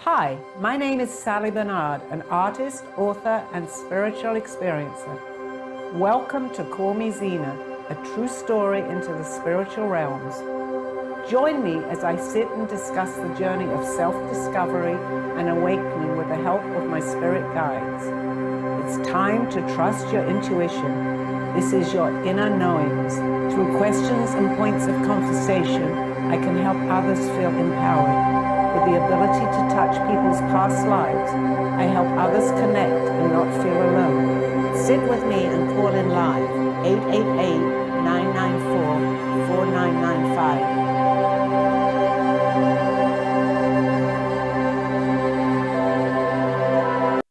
Hi, my name is Sally Barnard, an artist, author, and spiritual experiencer. Welcome to Call Me Zena, a true story into the spiritual realms. Join me as I sit and discuss the journey of self-discovery and awakening with the help of my spirit guides. It's time to trust your intuition. This is your inner knowings. Through questions and points of conversation, I can help others feel empowered. With the ability to touch people's past lives, I help others connect and not feel alone. Sit with me and call in live, 888-994-4995.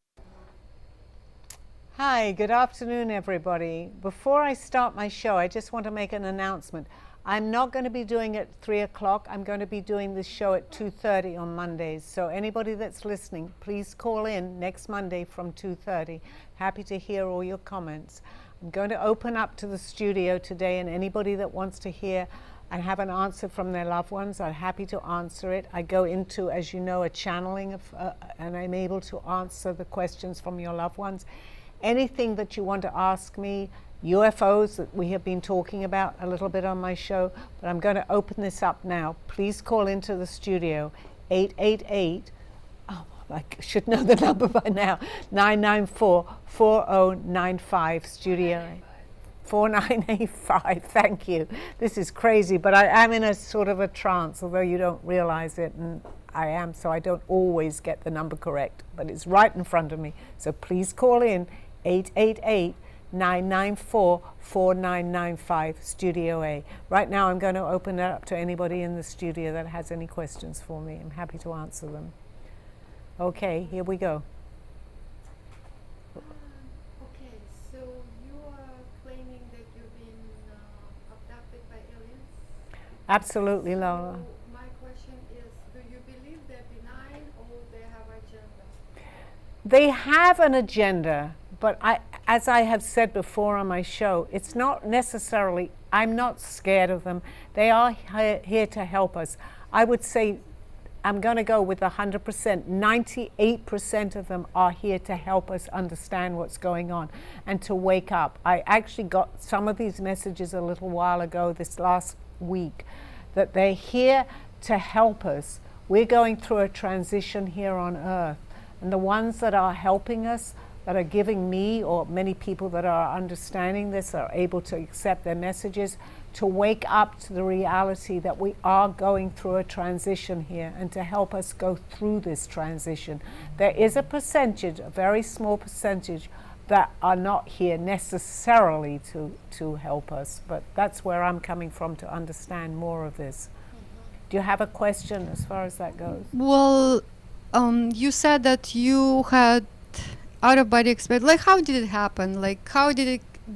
Hi, good afternoon, everybody. Before I start my show, I just want to make an announcement. I'm not going to be doing it at 3 o'clock. I'm going to be doing this show at 2:30 on Mondays. So anybody that's listening, please call in next Monday from 2:30. Happy to hear all your comments. I'm going to open up to the studio today, and anybody that wants to hear and have an answer from their loved ones, I'm happy to answer it. I go into, as you know, a channeling of, and I'm able to answer the questions from your loved ones. Anything that you want to ask me, UFOs that we have been talking about a little bit on my show, but I'm going to open this up now. Please call into the studio, 888, I should know the number by now, 994-4095, studio 4985, thank you. This is crazy, but I am in a sort of a trance, although you don't realize it, and I am, so I don't always get the number correct, but it's right in front of me. So please call in, 888-994-4995, Studio A. Right now I'm going to open it up to anybody in the studio that has any questions for me. I'm happy to answer them. Okay, here we go. Okay, so you are claiming that you've been abducted by aliens? Absolutely, Laura. So my question is, do you believe they're benign or they have agenda? They have an agenda, but as I have said before on my show, it's not necessarily, I'm not scared of them. They are here to help us. I would say, I'm going to go with 100%, 98% of them are here to help us understand what's going on and to wake up. I actually got some of these messages a little while ago, this last week, that they're here to help us. We're going through a transition here on Earth, and the ones that are helping us, that are giving me or many people that are understanding this, are able to accept their messages, to wake up to the reality that we are going through a transition here and to help us go through this transition. There is a percentage, a very small percentage, that are not here necessarily to help us, but that's where I'm coming from to understand more of this. Do you have a question as far as that goes? Well, you said that you had out-of-body experience. Like, how did it happen? Like,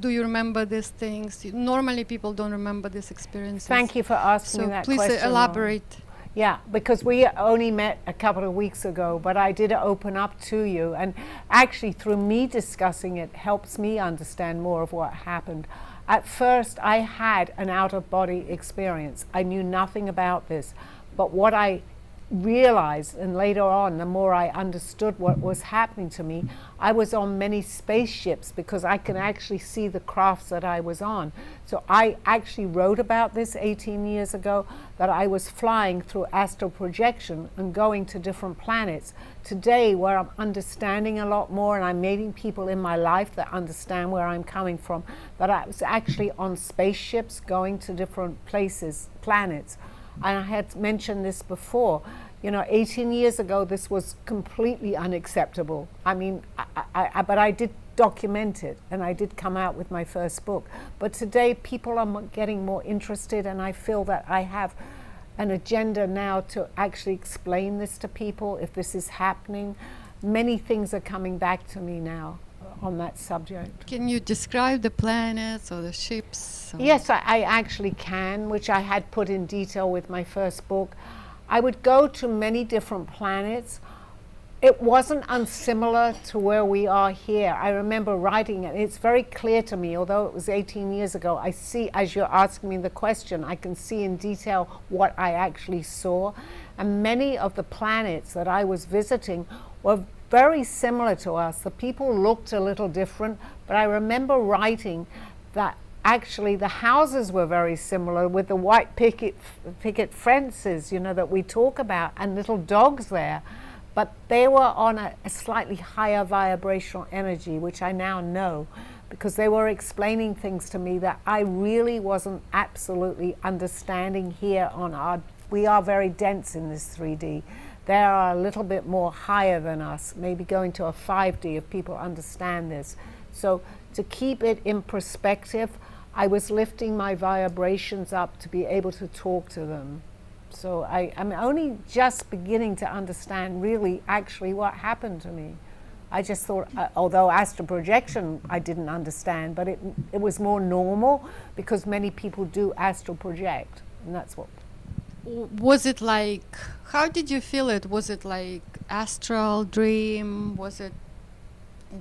do you remember these things? Normally people don't remember these experiences. Thank you for asking me that question. So please elaborate. Yeah, because we only met a couple of weeks ago, but I did open up to you, and actually through me discussing it helps me understand more of what happened. At first I had an out-of-body experience. I knew nothing about this, but what I realized, and later on the more I understood what was happening to me, I was on many spaceships because I can actually see the crafts that I was on. So I actually wrote about this 18 years ago, that I was flying through astral projection and going to different planets. Today, where I'm understanding a lot more and I'm meeting people in my life that understand where I'm coming from, that I was actually on spaceships going to different places, planets. And I had mentioned this before, 18 years ago, this was completely unacceptable. I mean, but I did document it, and I did come out with my first book. But today, people are getting more interested, and I feel that I have an agenda now to actually explain this to people, if this is happening. Many things are coming back to me now on that subject. Can you describe the planets or the ships? Yes, I actually can, which I had put in detail with my first book. I would go to many different planets. It wasn't unsimilar to where we are here. I remember writing it. It's very clear to me, although it was 18 years ago. I see, as you're asking me the question, I can see in detail what I actually saw. And many of the planets that I was visiting were very similar to us. The people looked a little different, but I remember writing that actually the houses were very similar with the white picket fences, you know, that we talk about, and little dogs there. But they were on a slightly higher vibrational energy, which I now know, because they were explaining things to me that I really wasn't absolutely understanding here on our, we are very dense in this 3D. They are a little bit more higher than us, maybe going to a 5D if people understand this. So to keep it in perspective, I was lifting my vibrations up to be able to talk to them. So I'm only just beginning to understand really actually what happened to me. I just thought, although astral projection I didn't understand, but it was more normal because many people do astral project, and that's what. Was it like, how did you feel it? Was it like astral dream? Was it,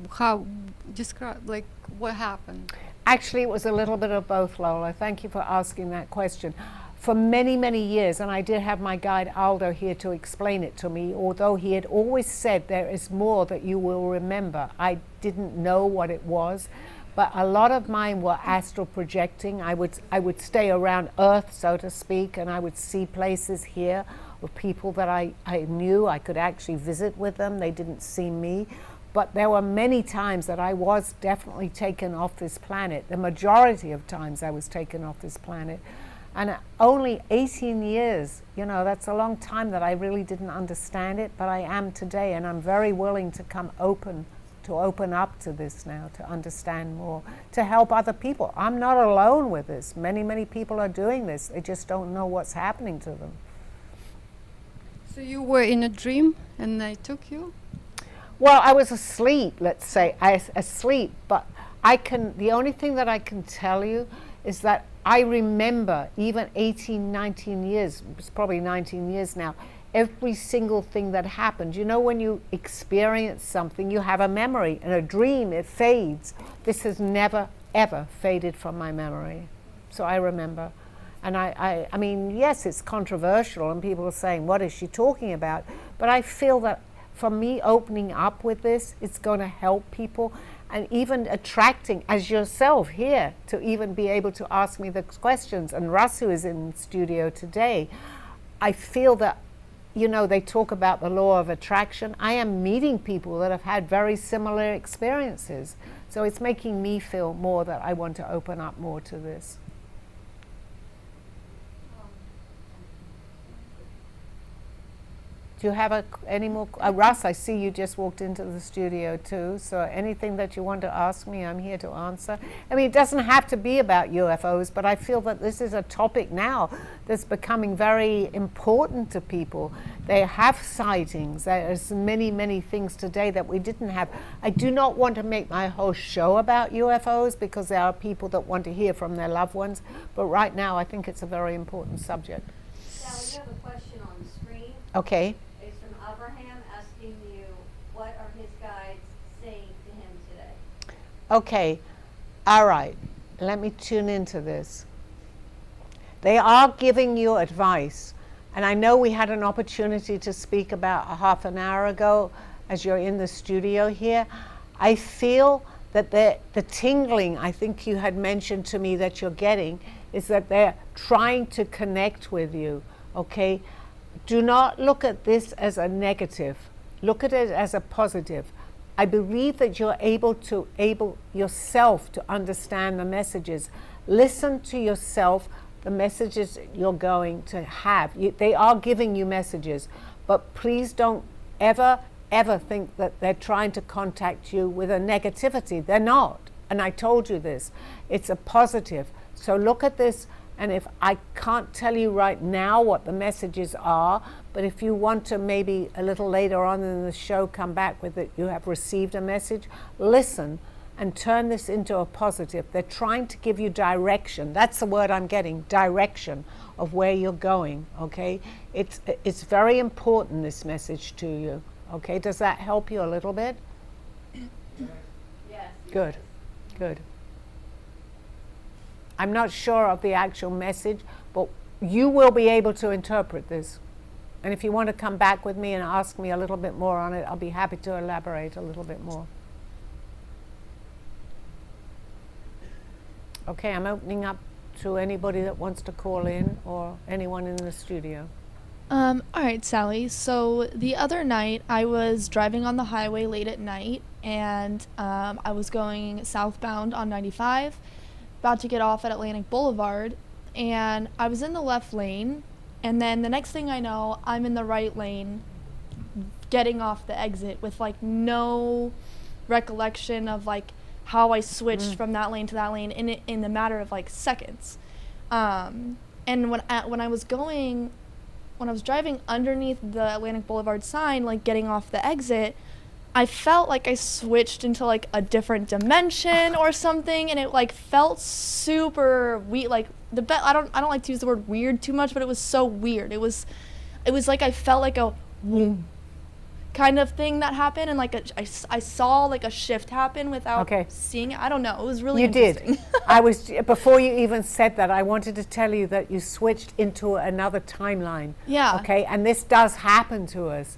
how, describe, like what happened? Actually, it was a little bit of both, Lola. Thank you for asking that question. For many, many years, and I did have my guide Aldo here to explain it to me, although he had always said there is more that you will remember. I didn't know what it was, but a lot of mine were astral projecting. I would stay around Earth, so to speak, and I would see places here with people that I knew. I could actually visit with them. They didn't see me. But there were many times that I was definitely taken off this planet. The majority of times I was taken off this planet. And only 18 years, you know, that's a long time that I really didn't understand it, but I am today, and I'm very willing to open up to this now, to understand more, to help other people. I'm not alone with this. Many, many people are doing this. They just don't know what's happening to them. So you were in a dream and they took you? Well, I was asleep, let's say, asleep, but the only thing that I can tell you is that I remember even 18, 19 years, it's probably 19 years now, every single thing that happened. You know, when you experience something, you have a memory. In a dream, it fades. This has never, ever faded from my memory. So I remember. And I mean, yes, it's controversial and people are saying, what is she talking about? But I feel that for me opening up with this, it's going to help people, and even attracting, as yourself here, to even be able to ask me the questions. And Russ, who is in studio today, I feel that, you know, they talk about the law of attraction. I am meeting people that have had very similar experiences. So it's making me feel more that I want to open up more to this. Do you have any more? Russ, I see you just walked into the studio too. So anything that you want to ask me, I'm here to answer. I mean, it doesn't have to be about UFOs, but I feel that this is a topic now that's becoming very important to people. They have sightings. There's many, many things today that we didn't have. I do not want to make my whole show about UFOs because there are people that want to hear from their loved ones. But right now, I think it's a very important subject. Sally, you have a question on the screen. Okay. It's from Abraham asking you, what are his guides saying to him today? Okay, all right, let me tune into this. They are giving you advice, and I know we had an opportunity to speak about a half an hour ago as you're in the studio here. I feel that the tingling, I think you had mentioned to me that you're getting, is that they're trying to connect with you, okay? Do not look at this as a negative. Look at it as a positive. I believe that you're able yourself to understand the messages. Listen to yourself, the messages you're going to have. They are giving you messages, but please don't ever think that they're trying to contact you with a negativity. They're not. And I told you this. It's a positive. So look at this. And if I can't tell you right now what the messages are, but if you want to maybe a little later on in the show come back with it, you have received a message, listen and turn this into a positive. They're trying to give you direction. That's the word I'm getting, direction of where you're going, okay? It's very important, this message to you, Okay, does that help you a little bit? Yes. Good, good. I'm not sure of the actual message, but you will be able to interpret this. And if you want to come back with me and ask me a little bit more on it, I'll be happy to elaborate a little bit more. Okay, I'm opening up to anybody that wants to call in or anyone in the studio. All right, Sally. So the other night, I was driving on the highway late at night, and I was going southbound on 95, about to get off at Atlantic Boulevard, and I was in the left lane, and then the next thing I know, I'm in the right lane, getting off the exit with like no recollection of like how I switched from that lane to that lane in the matter of like seconds. And when I was driving underneath the Atlantic Boulevard sign, like getting off the exit, I felt like I switched into like a different dimension or something, and it like felt super weird. Like I don't like to use the word weird too much, but it was so weird. It was like I felt like a whoom kind of thing that happened, and like I saw like a shift happen without seeing it. I don't know. It was really interesting. You did. Before you even said that, I wanted to tell you that you switched into another timeline. Yeah. Okay, and this does happen to us.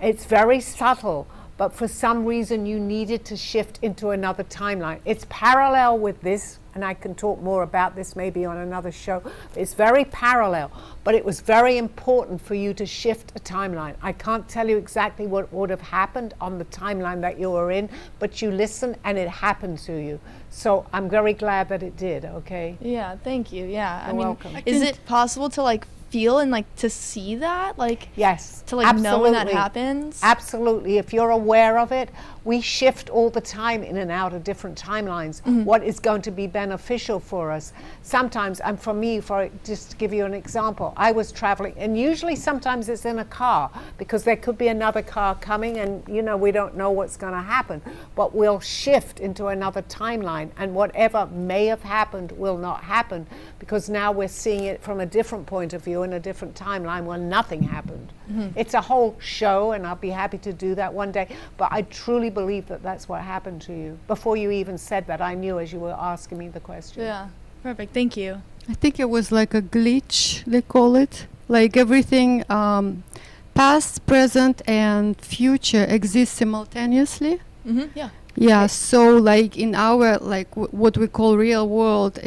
It's very subtle, but for some reason you needed to shift into another timeline. It's parallel with this, and I can talk more about this maybe on another show. It's very parallel, but it was very important for you to shift a timeline. I can't tell you exactly what would have happened on the timeline that you were in, but you listened and it happened to you. So I'm very glad that it did, okay? Yeah, thank you. Yeah. You're welcome. Is it possible to like feel and like to see that? Like, yes, to like absolutely. know when that happens? Absolutely. If you're aware of it, we shift all the time in and out of different timelines. What is going to be beneficial for us? Sometimes, and for me, just to give you an example, I was traveling, and usually sometimes it's in a car, because there could be another car coming, and we don't know what's going to happen, but we'll shift into another timeline, and whatever may have happened will not happen, because now we're seeing it from a different point of view in a different timeline where nothing happened. It's a whole show, and I'll be happy to do that one day, but I truly believe that that's what happened to you. Before you even said that, I knew as you were asking me the question. Yeah, perfect. Thank you. I think it was like a glitch, they call it. Like everything, past, present, and future exist simultaneously. Yeah. Yeah, so like in our, like what we call real world,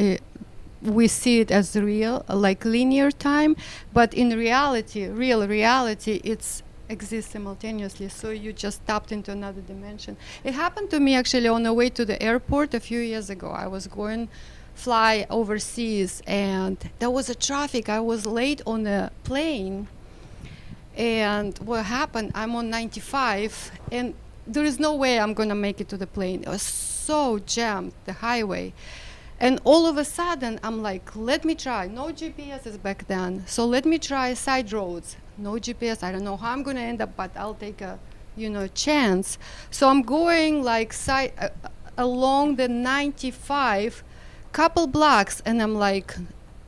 we see it as real, like linear time, but in reality, real reality, it's exists simultaneously, so you just tapped into another dimension. It happened to me actually on the way to the airport a few years ago. I was going fly overseas, and there was a traffic. I was late on the plane, and what happened, I'm on 95, and there is no way I'm gonna make it to the plane. It was so jammed, the highway. And all of a sudden, I'm like, let me try. No GPS is back then, so let me try side roads. No GPS. I don't know how I'm going to end up, but I'll take a, chance. So I'm going like along the 95, couple blocks, and I'm like,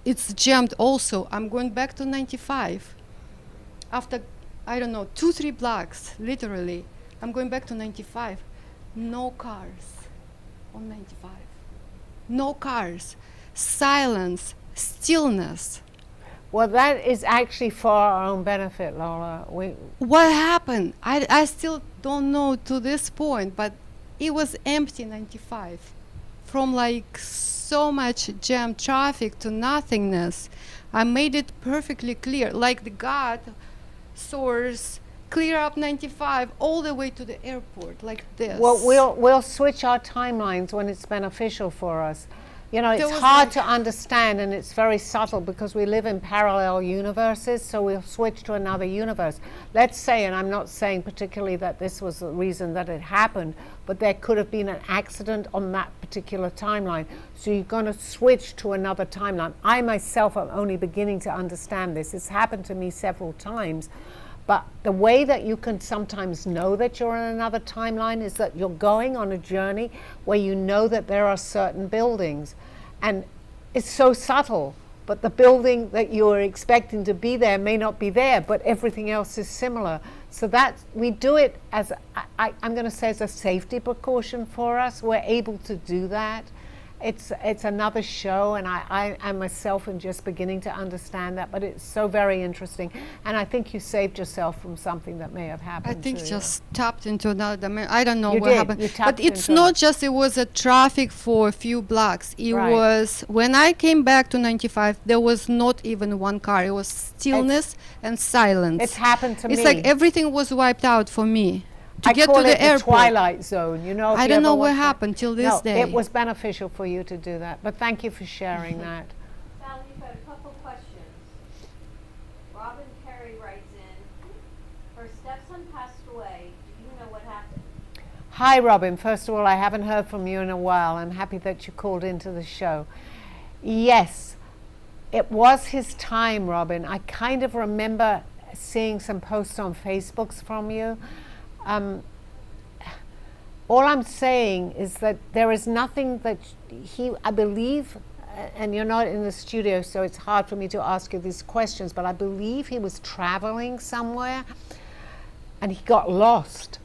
it's jammed also. I'm going back to 95. After, I don't know, 2-3 blocks, literally, I'm going back to 95. No cars on 95. No cars, silence, stillness. Well, that is actually for our own benefit, Laura. What happened? I still don't know to this point, but it was empty 95. From like so much jammed traffic to nothingness. I made it perfectly clear, like the God source, clear up 95 all the way to the airport, like this. Well, we'll switch our timelines when it's beneficial for us. It's was hard like to understand, and it's very subtle because we live in parallel universes, so we'll switch to another universe. Let's say, and I'm not saying particularly that this was the reason that it happened, but there could have been an accident on that particular timeline. So you're going to switch to another timeline. I myself am only beginning to understand this. It's happened to me several times. But the way that you can sometimes know that you're in another timeline is that you're going on a journey where you know that there are certain buildings. And it's so subtle, but the building that you're expecting to be there may not be there, but everything else is similar. So that we do it as, I'm going to say, as a safety precaution for us. We're able to do that. It's another show, and I myself am just beginning to understand that, but it's so very interesting. And I think you saved yourself from something that may have happened. I think to just tapped into another dimension. I don't know You what did. happened. You But tapped it's into not it. just it was a traffic for a few blocks. It Right. was when I came back to 95, there was not even one car. It was stillness and silence. It's happened to It's me. like everything was wiped out for me. To I get call to the it airport. the twilight zone. You know, if I you don't ever know what watch that. happened till this No, day. it was beneficial for you to do that. But thank you for sharing that. Sally, you've got a couple questions. Robin Perry writes in, her stepson passed away. Do you know what happened? Hi, Robin. First of all, I haven't heard from you in a while. I'm happy that you called into the show. Yes, it was his time, Robin. I kind of remember seeing some posts on Facebooks from you. All I'm saying is that there is nothing that I believe, and you're not in the studio, so it's hard for me to ask you these questions, but I believe he was traveling somewhere and he got lost.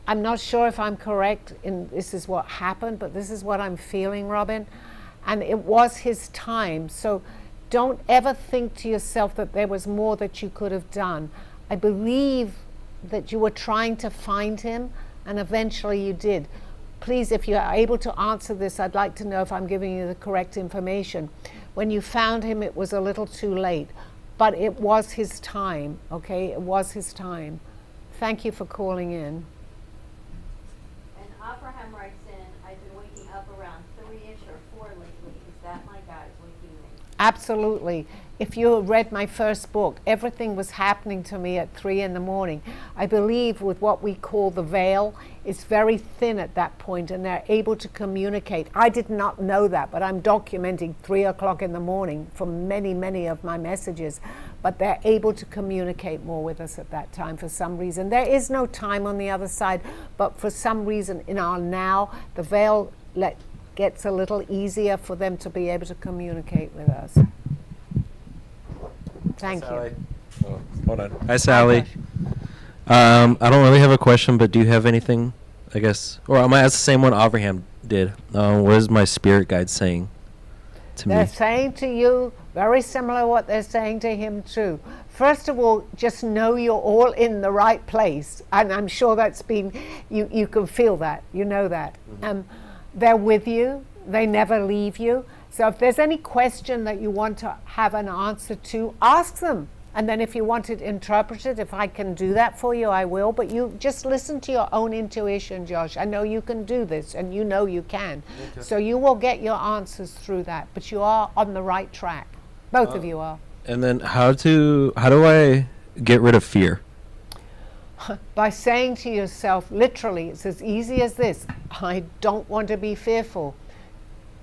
I'm not sure if I'm correct in this is what happened, but this is what I'm feeling, Robin. And it was his time. So don't ever think to yourself that there was more that you could have done. I believe that you were trying to find him, and eventually you did. Please, if you are able to answer this, I'd like to know if I'm giving you the correct information. When you found him, it was a little too late, but it was his time, okay? It was his time. Thank you for calling in. And Abraham writes in, I've been waking up around 3-ish or 4 lately. Is that my guys waking me? Absolutely. If you read my first book, everything was happening to me at 3 in the morning. I believe with what we call the veil, it's very thin at that point and they're able to communicate. I did not know that, but I'm documenting 3 o'clock in the morning from many, many of my messages. But they're able to communicate more with us at that time for some reason. There is no time on the other side, but for some reason in our now, the veil gets a little easier for them to be able to communicate with us. Thank you. Oh, hold on. Hi, Sally. Hi, I don't really have a question, but do you have anything, I guess? Or I might ask the same one Abraham did. What is my spirit guide saying to They're me? saying to you very similar what they're saying to him too. First of all, just know you're all in the right place. And I'm sure that's been, you can feel that, you know that. They're with you, they never leave you. So if there's any question that you want to have an answer to, ask them. And then if you want it interpreted, if I can do that for you, I will. But you just listen to your own intuition, Josh. I know you can do this, and you know you can. Okay. So you will get your answers through that. But you are on the right track. Both of you are. And then how do I get rid of fear? By saying to yourself, literally, it's as easy as this. I don't want to be fearful.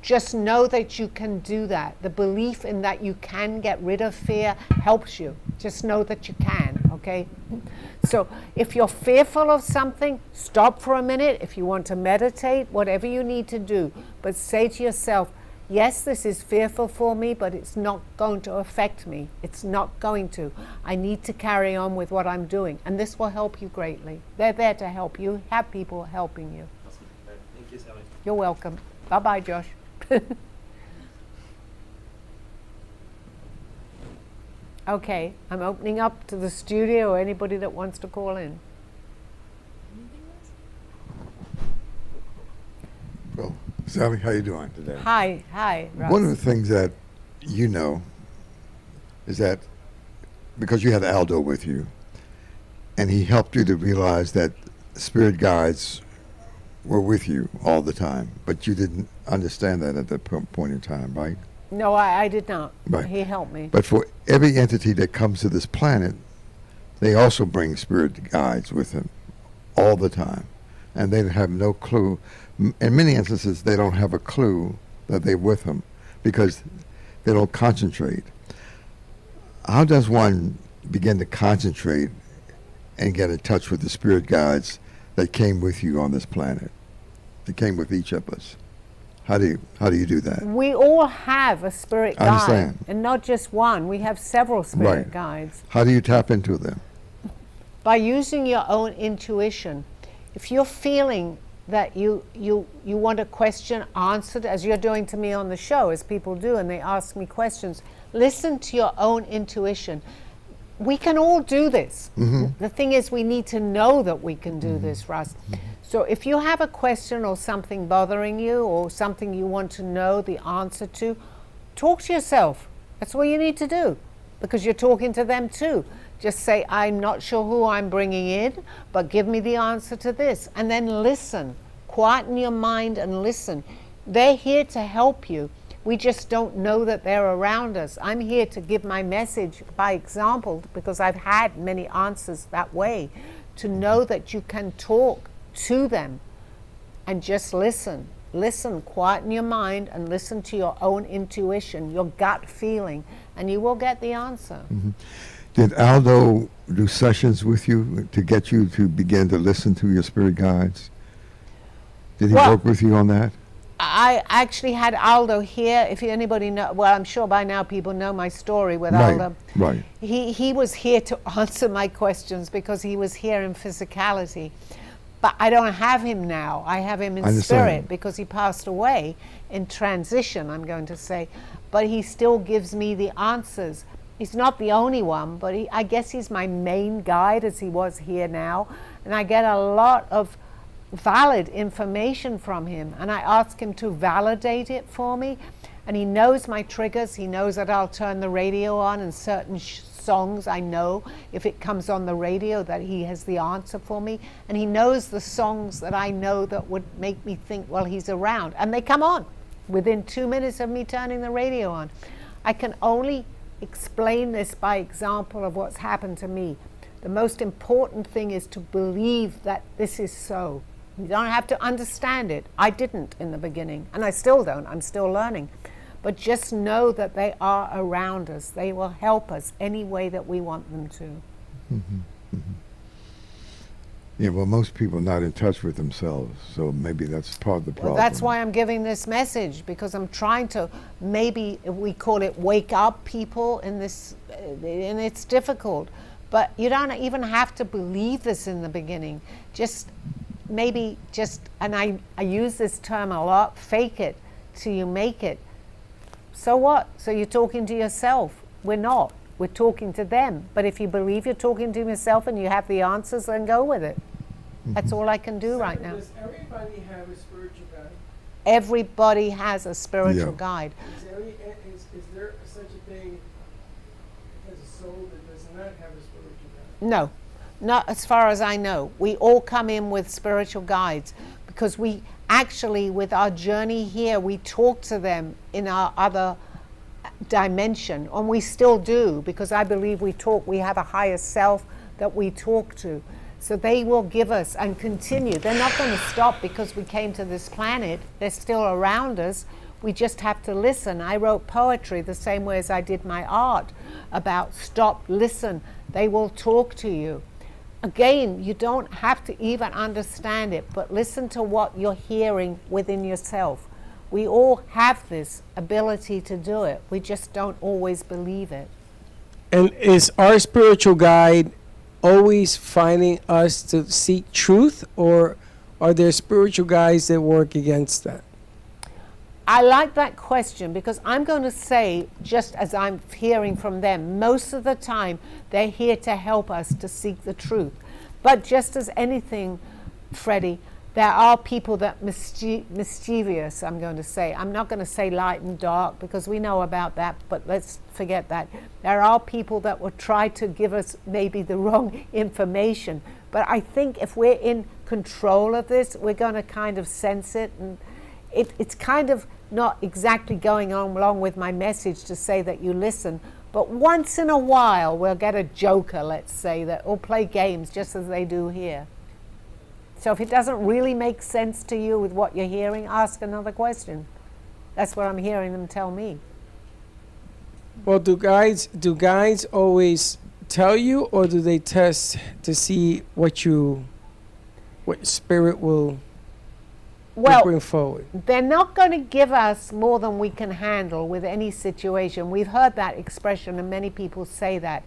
Just know that you can do that. The belief in that you can get rid of fear helps you. Just know that you can, okay? So if you're fearful of something, stop for a minute. If you want to meditate, whatever you need to do, but say to yourself, yes, this is fearful for me, but it's not going to affect me. It's not going to. I need to carry on with what I'm doing, and this will help you greatly. They're there to help you. Have people helping you. Awesome. Thank you, Sally. You're welcome. Bye-bye, Josh. Okay, I'm opening up to the studio or anybody that wants to call in. Well, Sally, how you doing today? Hi, Russ. One of the things that you know is that because you had Aldo with you, and he helped you to realize that spirit guides were with you all the time, but you didn't understand that at that point in time, right? No, I did not. Right. He helped me. But for every entity that comes to this planet, they also bring spirit guides with them all the time, and they have no clue. In many instances, they don't have a clue that they're with them because they don't concentrate. How does one begin to concentrate and get in touch with the spirit guides that came with you on this planet, that came with each of us? How do you do that? We all have a spirit I guide, understand. and not just one. We have several spirit Right. guides. How do you tap into them? By using your own intuition. If you're feeling that you want a question answered, as you're doing to me on the show, as people do, and they ask me questions, listen to your own intuition. We can all do this. The thing is, we need to know that we can do this, Russ. So if you have a question or something bothering you or something you want to know the answer to, talk to yourself. That's what you need to do, because you're talking to them too. Just say, I'm not sure who I'm bringing in, but give me the answer to this. And then listen. Quieten your mind and listen. They're here to help you. We just don't know that they're around us. I'm here to give my message by example, because I've had many answers that way, to know that you can talk to them and just listen. Listen, quieten your mind and listen to your own intuition, your gut feeling, and you will get the answer. Did Aldo do sessions with you to get you to begin to listen to your spirit guides? Did he Well, work with you on that? I actually had Aldo here. If anybody know, well, I'm sure by now people know my story with Aldo. Right. He was here to answer my questions because he was here in physicality. But I don't have him now. I have him in spirit because he passed away in transition, I'm going to say. But he still gives me the answers. He's not the only one, but I guess he's my main guide, as he was here now. And I get a lot of valid information from him, and I ask him to validate it for me. And he knows my triggers. He knows that I'll turn the radio on, and certain songs I know if it comes on the radio that he has the answer for me. And he knows the songs that I know that would make me think, well, he's around, and they come on within 2 minutes of me turning the radio on. I can only explain this by example of what's happened to me. The most important thing is to believe that this is so. You don't have to understand it. I didn't in the beginning, and I still don't. I'm still learning. But just know that they are around us. They will help us any way that we want them to. Yeah, well, most people are not in touch with themselves, so maybe that's part of the problem. Well, that's why I'm giving this message, because I'm trying to, maybe we call it wake up people in this, and it's difficult. But you don't even have to believe this in the beginning. Just maybe just, and I use this term a lot, fake it till you make it. So what? So you're talking to yourself. We're not. We're talking to them. But if you believe you're talking to yourself and you have the answers, then go with it. That's all I can do right now. Does everybody have a spiritual guide? Everybody has a spiritual Yeah. guide. Is there such a thing as a soul that does not have a spiritual guide? No, not as far as I know. We all come in with spiritual guides because we actually, with our journey here, we talk to them in our other dimension, and we still do, because I believe we have a higher self that we talk to. So they will give us and continue. They're not going to stop because we came to this planet. They're still around us. We just have to listen. I wrote poetry the same way as I did my art about stop, listen. They will talk to you. Again, you don't have to even understand it, but listen to what you're hearing within yourself. We all have this ability to do it. We just don't always believe it. And is our spiritual guide always finding us to seek truth, or are there spiritual guides that work against that? I like that question, because I'm going to say, just as I'm hearing from them, most of the time they're here to help us to seek the truth. But just as anything, Freddie, there are people that mischievous, I'm going to say. I'm not going to say light and dark, because we know about that, but let's forget that. There are people that will try to give us maybe the wrong information. But I think if we're in control of this, we're going to kind of sense it. And it's kind of not exactly going on along with my message to say that you listen. But once in a while, we'll get a joker, let's say, that will play games just as they do here. So if it doesn't really make sense to you with what you're hearing, ask another question. That's what I'm hearing them tell me. Well, do guides always tell you, or do they test to see what spirit will Well, bring forward? they're not going to give us more than we can handle with any situation. We've heard that expression, and many people say that.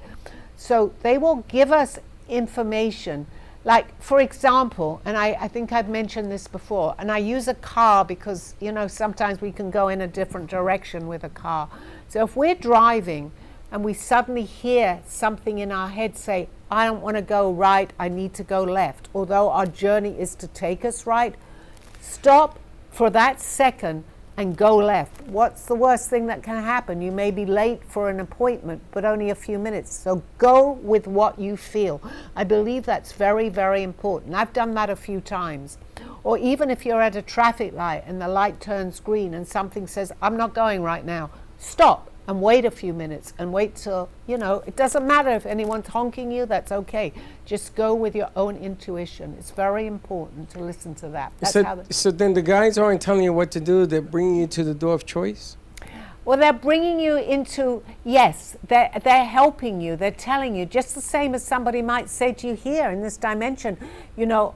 So they will give us information. Like, for example, and I think I've mentioned this before, and I use a car because, you know, sometimes we can go in a different direction with a car. So if we're driving and we suddenly hear something in our head say, I don't want to go right, I need to go left, although our journey is to take us right, stop for that second and go left. What's the worst thing that can happen? You may be late for an appointment, but only a few minutes. So go with what you feel. I believe that's very, very important. I've done that a few times. Or even if you're at a traffic light and the light turns green and something says, I'm not going right now, stop and wait a few minutes and wait till, you know, it doesn't matter if anyone's honking you, that's okay. Just go with your own intuition. It's very important to listen to that. That's So then the guides aren't telling you what to do, they're bringing you to the door of choice? Well, they're bringing you into, yes, they're helping you, they're telling you, just the same as somebody might say to you here in this dimension, you know,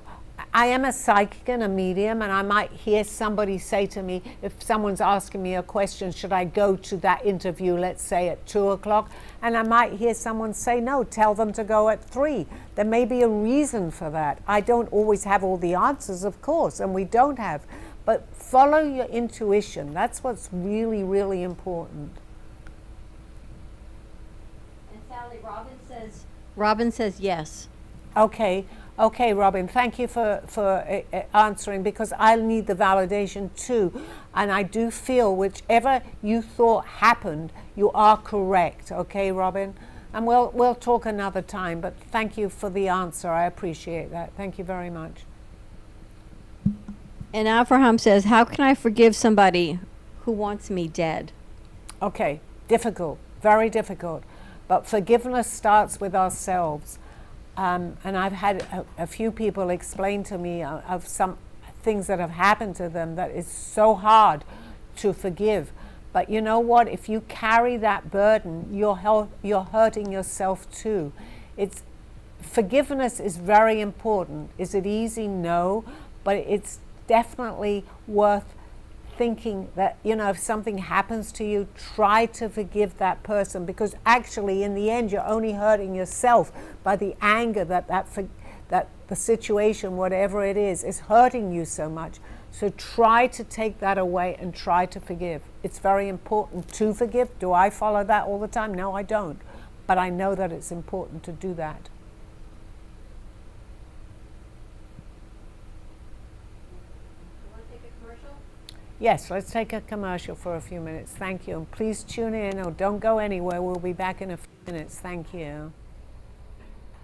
I am a psychic and a medium, and I might hear somebody say to me, if someone's asking me a question, should I go to that interview, let's say at 2:00? And I might hear someone say, no, tell them to go at 3. There may be a reason for that. I don't always have all the answers, of course, and we don't have. But follow your intuition. That's what's really, really important. And Sally, Robin says yes. Okay, Robin, thank you for answering, because I need the validation too. And I do feel whichever you thought happened, you are correct. Okay, Robin? And we'll talk another time, but thank you for the answer. I appreciate that. Thank you very much. And Abraham says, how can I forgive somebody who wants me dead? Okay, difficult, very difficult. But forgiveness starts with ourselves. And I've had a few people explain to me of some things that have happened to them that is so hard to forgive. But you know what? If you carry that burden, you're hurting yourself too. Forgiveness is very important. Is it easy? No. But it's definitely worth thinking that, you know, if something happens to you, try to forgive that person, because actually in the end you're only hurting yourself by the anger that the situation, whatever it is hurting you so much. So try to take that away and try to forgive. It's very important to forgive. Do I follow that all the time? No, I don't. But I know that it's important to do that. Yes, let's take a commercial for a few minutes. Thank you. And please tune in or don't go anywhere. We'll be back in a few minutes. Thank you.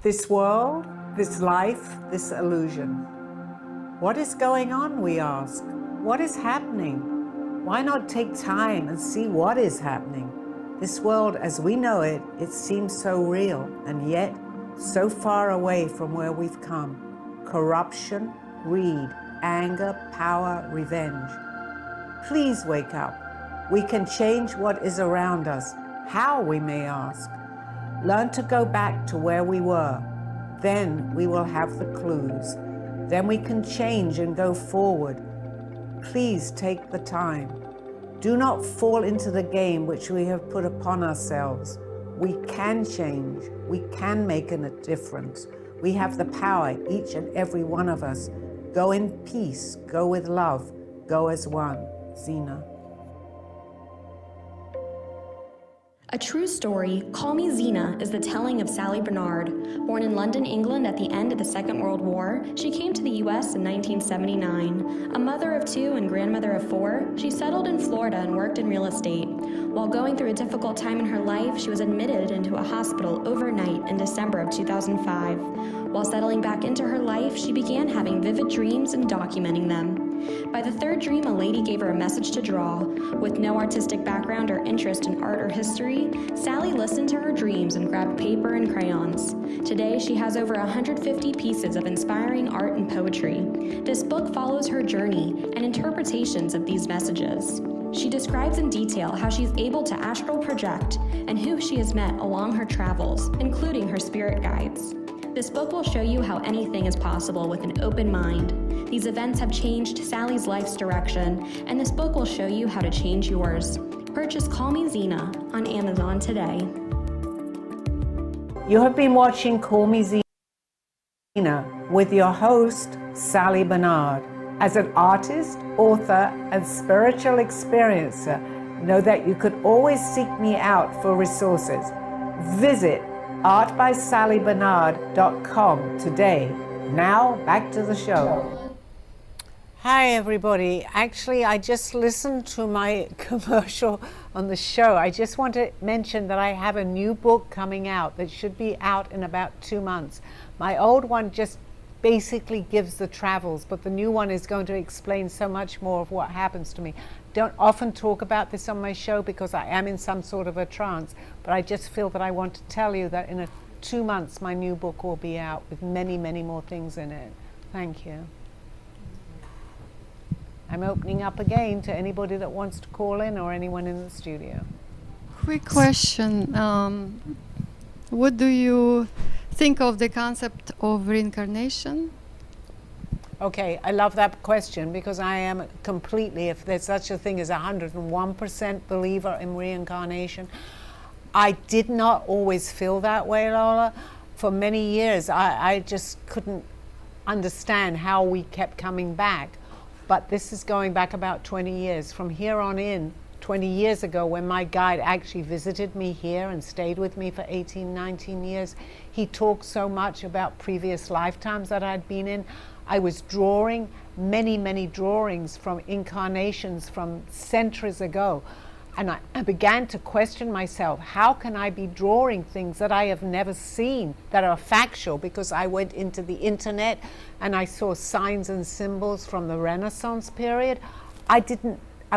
This world, this life, this illusion. What is going on, we ask? What is happening? Why not take time and see what is happening? This world as we know it, it seems so real and yet so far away from where we've come. Corruption, greed, anger, power, revenge. Please wake up. We can change what is around us. How, we may ask. Learn to go back to where we were. Then we will have the clues. Then we can change and go forward. Please take the time. Do not fall into the game which we have put upon ourselves. We can change. We can make a difference. We have the power, each and every one of us. Go in peace. Go with love. Go as one. Zena. A true story, Call Me Zena is the telling of Sally Barnard. Born in London, England at the end of the Second World War, she came to the U.S. in 1979. A mother of 2 and grandmother of 4, she settled in Florida and worked in real estate. While going through a difficult time in her life, she was admitted into a hospital overnight in December of 2005. While settling back into her life, she began having vivid dreams and documenting them. By the 3rd dream, a lady gave her a message to draw. With no artistic background or interest in art or history, Sally listened to her dreams and grabbed paper and crayons. Today, she has over 150 pieces of inspiring art and poetry. This book follows her journey and interpretations of these messages. She describes in detail how she's able to astral project and who she has met along her travels, including her spirit guides. This book will show you how anything is possible with an open mind. These events have changed Sally's life's direction, and this book will show you how to change yours. Purchase Call Me Zena on Amazon today. You have been watching Call Me Zena with your host, Sally Barnard. As an artist, author, and spiritual experiencer, know that you could always seek me out for resources. Visit artbysallybarnard.com today. Now, back to the show. Hi, everybody. Actually, I just listened to my commercial on the show. I just want to mention that I have a new book coming out that should be out in about 2 months. My old one just basically gives the travels, but the new one is going to explain so much more of what happens to me. Don't often talk about this on my show because I am in some sort of a trance, but I just feel that I want to tell you that in 2 months my new book will be out with many, many more things in it. Thank you. I'm opening up again to anybody that wants to call in or anyone in the studio. Quick question. What do you think of the concept of reincarnation? Okay, I love that question because I am completely, if there's such a thing as 101% believer in reincarnation. I did not always feel that way, Lola. For many years, I just couldn't understand how we kept coming back. But this is going back about 20 years. From here on in, 20 years ago, when my guide actually visited me here and stayed with me for 18, 19 years, he talked so much about previous lifetimes that I'd been in. I was drawing many, many drawings from incarnations from centuries ago. And I began to question myself, how can I be drawing things that I have never seen, that are factual? Because I went into the internet and I saw signs and symbols from the Renaissance period. I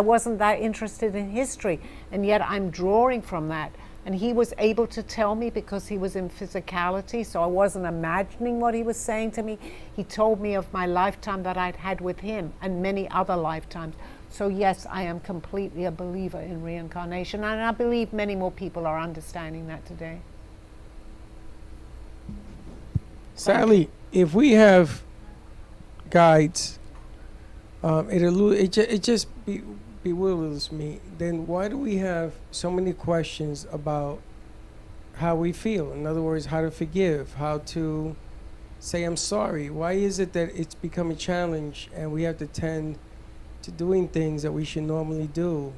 wasn't that interested in history, and yet I'm drawing from that. And he was able to tell me because he was in physicality, so I wasn't imagining what he was saying to me. He told me of my lifetime that I'd had with him and many other lifetimes. So yes, I am completely a believer in reincarnation, and I believe many more people are understanding that today. Sally, if we have guides, it just bewilders me. Then why do we have so many questions about how we feel? In other words, how to forgive, how to say I'm sorry. Why is it that it's become a challenge and we have to tend to doing things that we should normally do?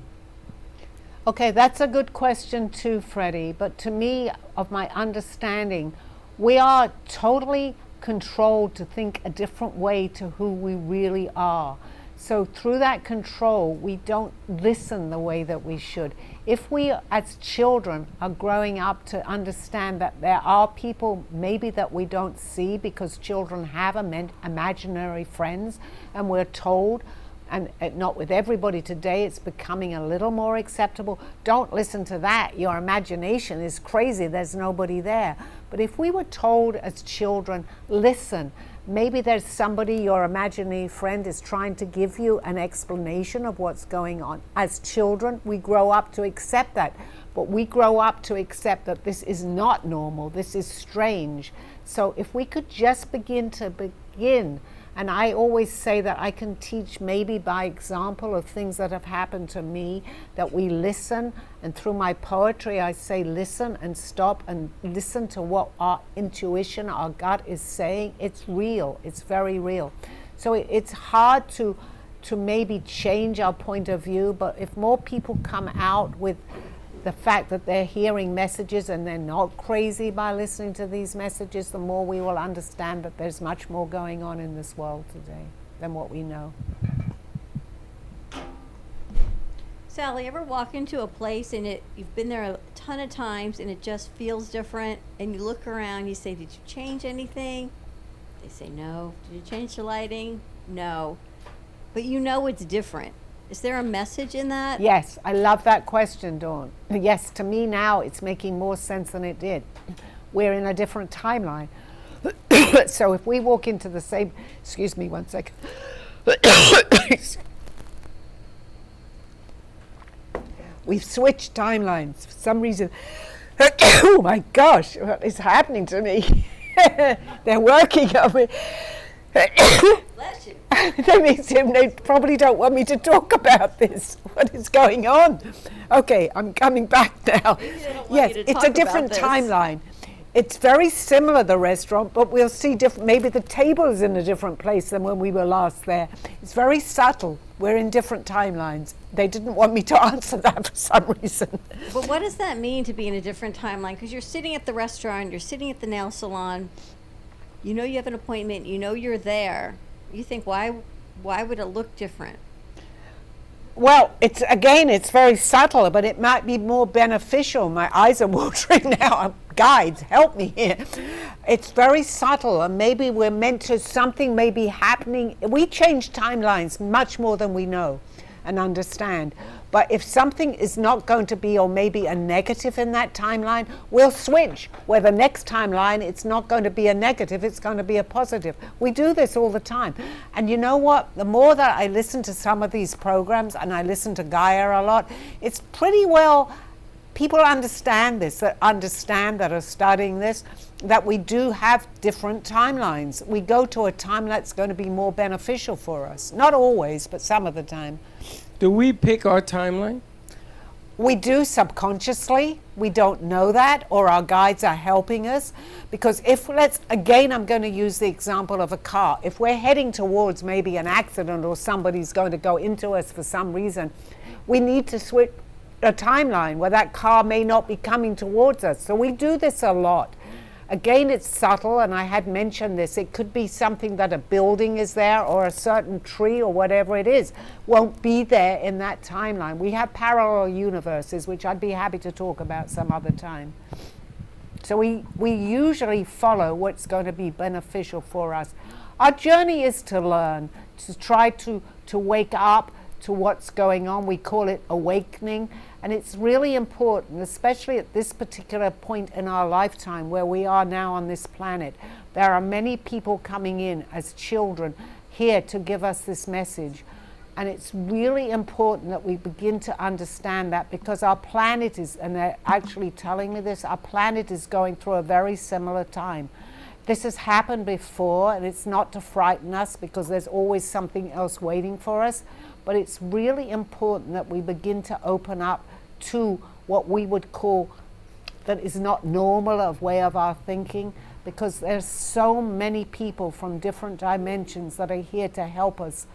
Okay, that's a good question too, Freddie. But to me, of my understanding, we are totally controlled to think a different way to who we really are. So through that control, we don't listen the way that we should. If we, as children, are growing up to understand that there are people maybe that we don't see because children have imaginary friends, and we're told, and not with everybody today, it's becoming a little more acceptable. Don't listen to that. Your imagination is crazy. There's nobody there. But if we were told as children, listen, maybe there's somebody, your imaginary friend is trying to give you an explanation of what's going on. As children, we grow up to accept that. But we grow up to accept that this is not normal. This is strange. So if we could just begin, and I always say that I can teach maybe by example of things that have happened to me, that we listen, and through my poetry I say listen and stop and listen to what our intuition, our gut is saying. It's real, it's very real. So it's hard to maybe change our point of view, but if more people come out with the fact that they're hearing messages and they're not crazy by listening to these messages, the more we will understand that there's much more going on in this world today than what we know. Sally, ever walk into a place and you've been there a ton of times and it just feels different, and you look around, you say, did you change anything? They say no. Did you change the lighting? No. But you know it's different. Is there a message in that? Yes, I love that question, Dawn. Yes, to me now it's making more sense than it did. We're in a different timeline. So if we walk into the same, excuse me one second. We've switched timelines for some reason. Oh my gosh, what is happening to me? They're working on me. Bless you. They probably don't want me to talk about this. What is going on? Okay, I'm coming back now. Maybe they don't want Yes, you to it's talk a different about this. timeline. It's very similar, the restaurant, but we'll see different. Maybe the table is in a different place than when we were last there. It's very subtle. We're in different timelines. They didn't want me to answer that for some reason. But what does that mean to be in a different timeline? Because you're sitting at the restaurant, you're sitting at the nail salon, you know you have an appointment, you know you're there. You think, why would it look different? Well, it's very subtle, but it might be more beneficial. My eyes are watering now. Guides, help me here. It's very subtle, and maybe we're meant to, something may be happening. We change timelines much more than we know and understand. But if something is not going to be, or maybe a negative in that timeline, we'll switch. Where the next timeline, it's not going to be a negative, it's going to be a positive. We do this all the time. And you know what? The more that I listen to some of these programs, and I listen to Gaia a lot, it's pretty well, people understand this, that are studying this, that we do have different timelines. We go to a time that's going to be more beneficial for us. Not always, but some of the time. Do we pick our timeline? We do subconsciously. We don't know that, or our guides are helping us. Because I'm going to use the example of a car. If we're heading towards maybe an accident, or somebody's going to go into us for some reason, we need to switch a timeline where that car may not be coming towards us. So we do this a lot. Again, it's subtle, and I had mentioned this. It could be something that a building is there, or a certain tree, or whatever it is, won't be there in that timeline. We have parallel universes, which I'd be happy to talk about some other time. So we usually follow what's going to be beneficial for us. Our journey is to learn, to try to wake up to what's going on. We call it awakening. And it's really important, especially at this particular point in our lifetime where we are now on this planet. There are many people coming in as children here to give us this message. And it's really important that we begin to understand that, because our planet is, and they're actually telling me this, our planet is going through a very similar time. This has happened before, and it's not to frighten us, because there's always something else waiting for us. But it's really important that we begin to open up to what we would call, that is not normal of way of our thinking, because there's so many people from different dimensions that are here to help us.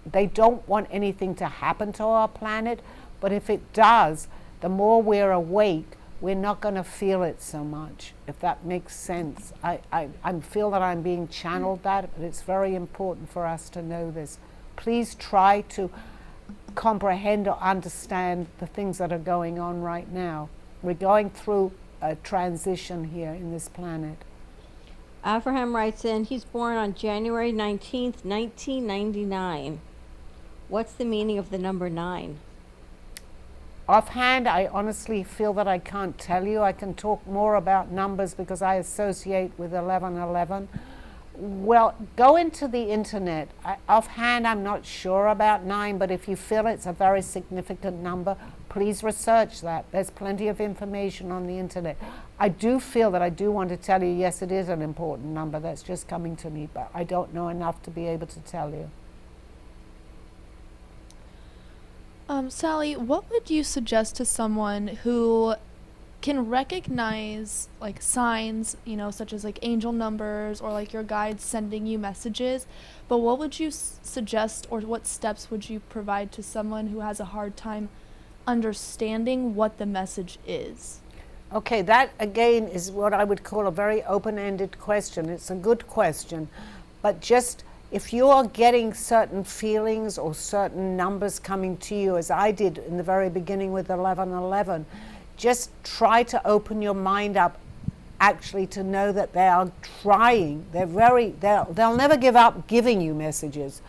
They don't want anything to happen to our planet, but if it does, the more we're awake, we're not going to feel it so much, if that makes sense. I feel that I'm being channeled that, but it's very important for us to know this. Please try to comprehend or understand the things that are going on right now. We're going through a transition here in this planet. Abraham writes in, he's born on January 19th, 1999. What's the meaning of the number 9? Offhand, I honestly feel that I can't tell you. I can talk more about numbers because I associate with 1111. Well, go into the internet. Offhand, I'm not sure about 9, but if you feel it's a very significant number, please research that. There's plenty of information on the internet. I do feel that I do want to tell you, yes, it is an important number. That's just coming to me, but I don't know enough to be able to tell you. Sally, what would you suggest to someone who can recognize like signs, such as like angel numbers or like your guides sending you messages, but what would you suggest, or what steps would you provide to someone who has a hard time understanding what the message is? Okay, that again is what I would call a very open-ended question. It's a good question, but just if you're getting certain feelings or certain numbers coming to you, as I did in the very beginning with 1111, just try to open your mind up actually to know that they are trying. They'll never give up giving you messages,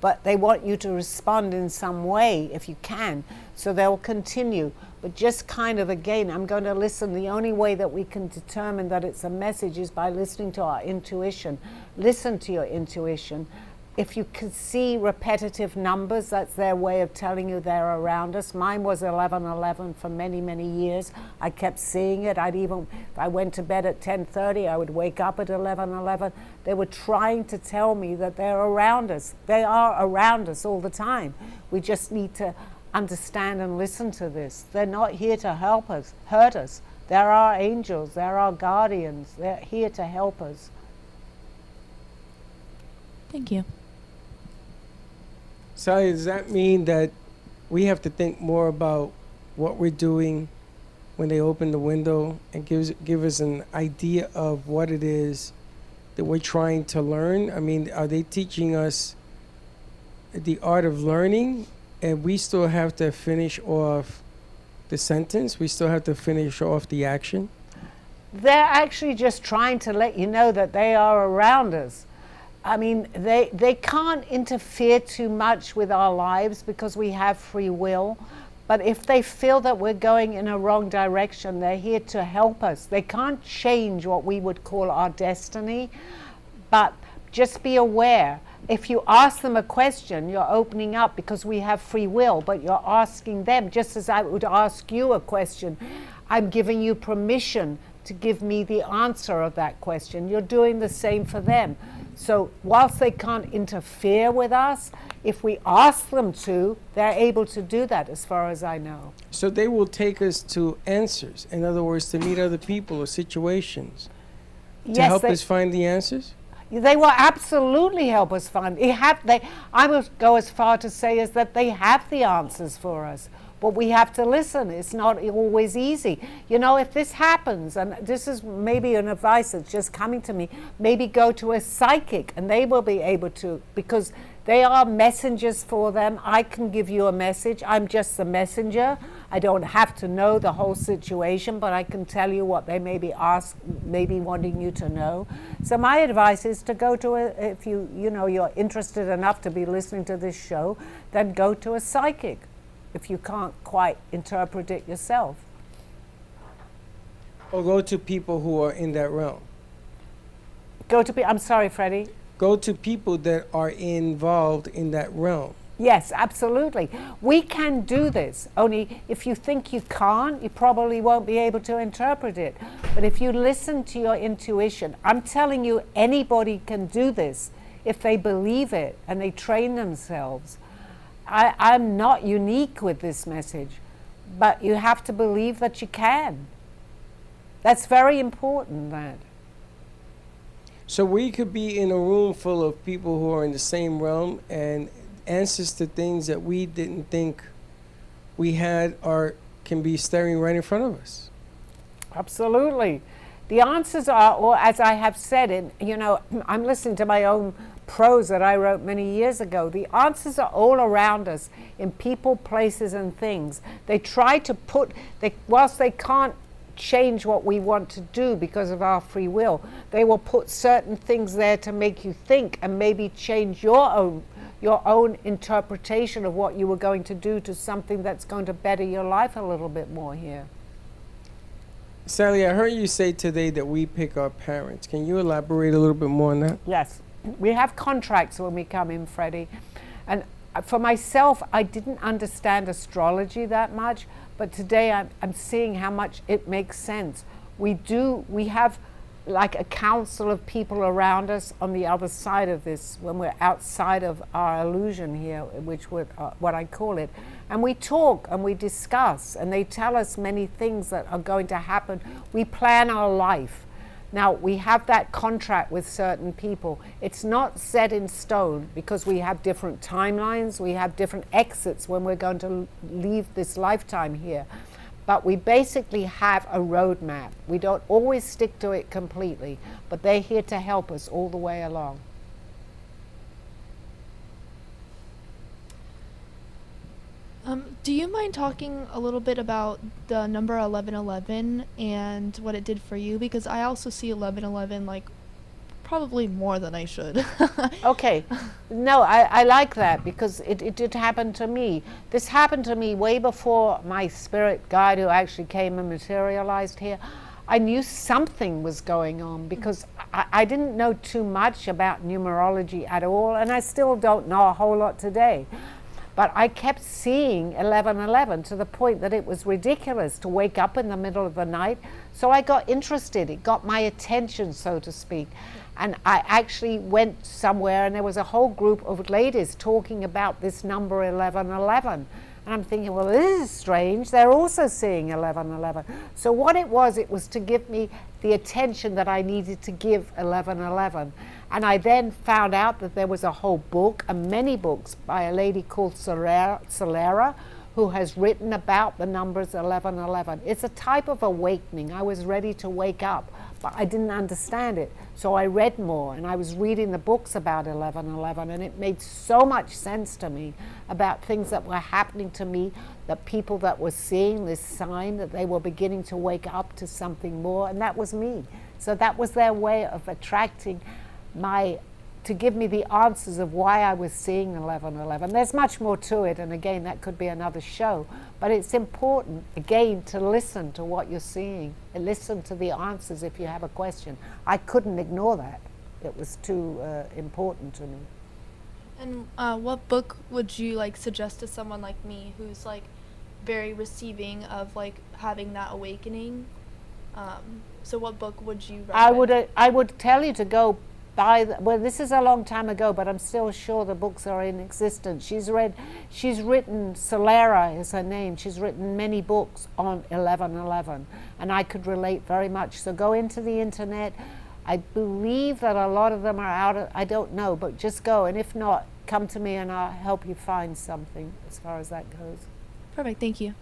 but they want you to respond in some way if you can. So they'll continue. But just kind of, again, I'm going to listen. The only way that we can determine that it's a message is by listening to our intuition. Listen to your intuition. if you can see repetitive numbers, that's their way of telling you they're around us. Mine was 1111 for many, many years. I kept seeing it. If I went to bed at 10:30, I would wake up at 1111. They were trying to tell me that they're around us. They are around us all the time. We just need to understand and listen to this. They're not here to help us, hurt us. They're our angels. They're our guardians. They're here to help us. Thank you. Sally, does that mean that we have to think more about what we're doing when they open the window and give us an idea of what it is that we're trying to learn? I mean, are they teaching us the art of learning, and we still have to finish off the sentence? We still have to finish off the action? They're actually just trying to let you know that they are around us. I mean, they can't interfere too much with our lives because we have free will. But if they feel that we're going in a wrong direction, they're here to help us. They can't change what we would call our destiny, but just be aware. If you ask them a question, you're opening up because we have free will, but you're asking them, just as I would ask you a question. I'm giving you permission to give me the answer of that question. You're doing the same for them. So whilst they can't interfere with us, if we ask them to, they're able to do that as far as I know. So they will take us to answers. In other words, to meet other people or situations to help us find the answers? They will absolutely help us find. I would go as far to say is that they have the answers for us. But we have to listen. It's not always easy. You know, if this happens, and this is maybe an advice that's just coming to me, maybe go to a psychic and they will be able to, because they are messengers for them. I can give you a message. I'm just the messenger. I don't have to know the whole situation, but I can tell you what they may be wanting you to know. So my advice is to go to if you're interested enough to be listening to this show, then go to a psychic if you can't quite interpret it yourself. Or go to people who are in that realm. I'm sorry, Freddie. Go to people that are involved in that realm. Yes, absolutely. We can do this. Only if you think you can't, you probably won't be able to interpret it. But if you listen to your intuition, I'm telling you, anybody can do this if they believe it and they train themselves. I'm not unique with this message, but you have to believe that you can. That's very important, that. So we could be in a room full of people who are in the same realm, and answers to things that we didn't think we had can be staring right in front of us. Absolutely. The answers are, or as I have said, I'm listening to my own prose that I wrote many years ago. The answers are all around us in people, places, and things. They try to whilst they can't change what we want to do because of our free will, they will put certain things there to make you think and maybe change your own interpretation of what you were going to do to something that's going to better your life a little bit more here. Sally, I heard you say today that we pick our parents. Can you elaborate a little bit more on that? Yes. We have contracts when we come in, Freddie. And for myself, I didn't understand astrology that much, but today I'm seeing how much it makes sense. We have like a council of people around us on the other side of this when we're outside of our illusion here, which would what I call it. And we talk and we discuss, and they tell us many things that are going to happen. We plan our life. Now, we have that contract with certain people. It's not set in stone because we have different timelines, we have different exits when we're going to leave this lifetime here. But we basically have a roadmap. We don't always stick to it completely, but they're here to help us all the way along. Do you mind talking a little bit about the number 1111 and what it did for you? Because I also see 1111 like probably more than I should. Okay. No, I like that because it did happen to me. This happened to me way before my spirit guide who actually came and materialized here. I knew something was going on because I didn't know too much about numerology at all, and I still don't know a whole lot today. But I kept seeing 1111 to the point that it was ridiculous to wake up in the middle of the night. So I got interested. It got my attention, so to speak. And I actually went somewhere and there was a whole group of ladies talking about this number 1111. And I'm thinking, well, this is strange. They're also seeing 1111. So what it was to give me the attention that I needed to give 1111. And I then found out that there was a whole book, and many books, by a lady called Solera, who has written about the numbers 1111. It's a type of awakening. I was ready to wake up, but I didn't understand it. So I read more, and I was reading the books about 1111, and it made so much sense to me about things that were happening to me, that people that were seeing this sign, that they were beginning to wake up to something more, and that was me. So that was their way of attracting to give me the answers of why I was seeing 1111. There's much more to it, and again, that could be another show, but it's important, again, to listen to what you're seeing and listen to the answers if you have a question. I couldn't ignore that. It was too important to me. And what book would you like suggest to someone like me who's like very receiving of like having that awakening? So what book would you recommend? I would tell you to go well, this is a long time ago, but I'm still sure the books are in existence. She's written, Solera is her name, she's written many books on 1111, and I could relate very much. So go into the internet. I believe that a lot of them are out, I don't know, but just go, and if not, come to me and I'll help you find something as far as that goes. Perfect, thank you.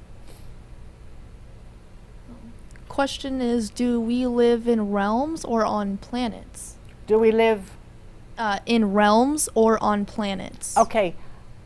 Question is, do we live in realms or on planets? Do we live in realms or on planets? Okay,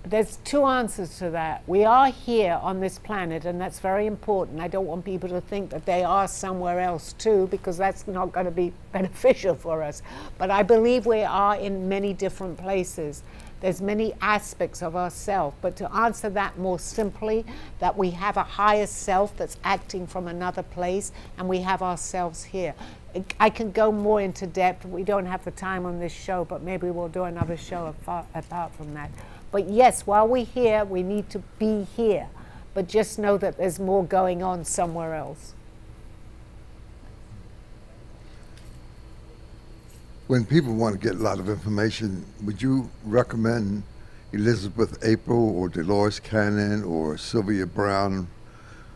there's two answers to that. We are here on this planet, and that's very important. I don't want people to think that they are somewhere else too, because that's not going to be beneficial for us. But I believe we are in many different places. There's many aspects of ourself, but to answer that more simply, that we have a higher self that's acting from another place, and we have ourselves here. I can go more into depth. We don't have the time on this show, but maybe we'll do another show apart from that. But yes, while we're here, we need to be here, but just know that there's more going on somewhere else. When people want to get a lot of information, would you recommend Elizabeth April or Dolores Cannon or Sylvia Brown?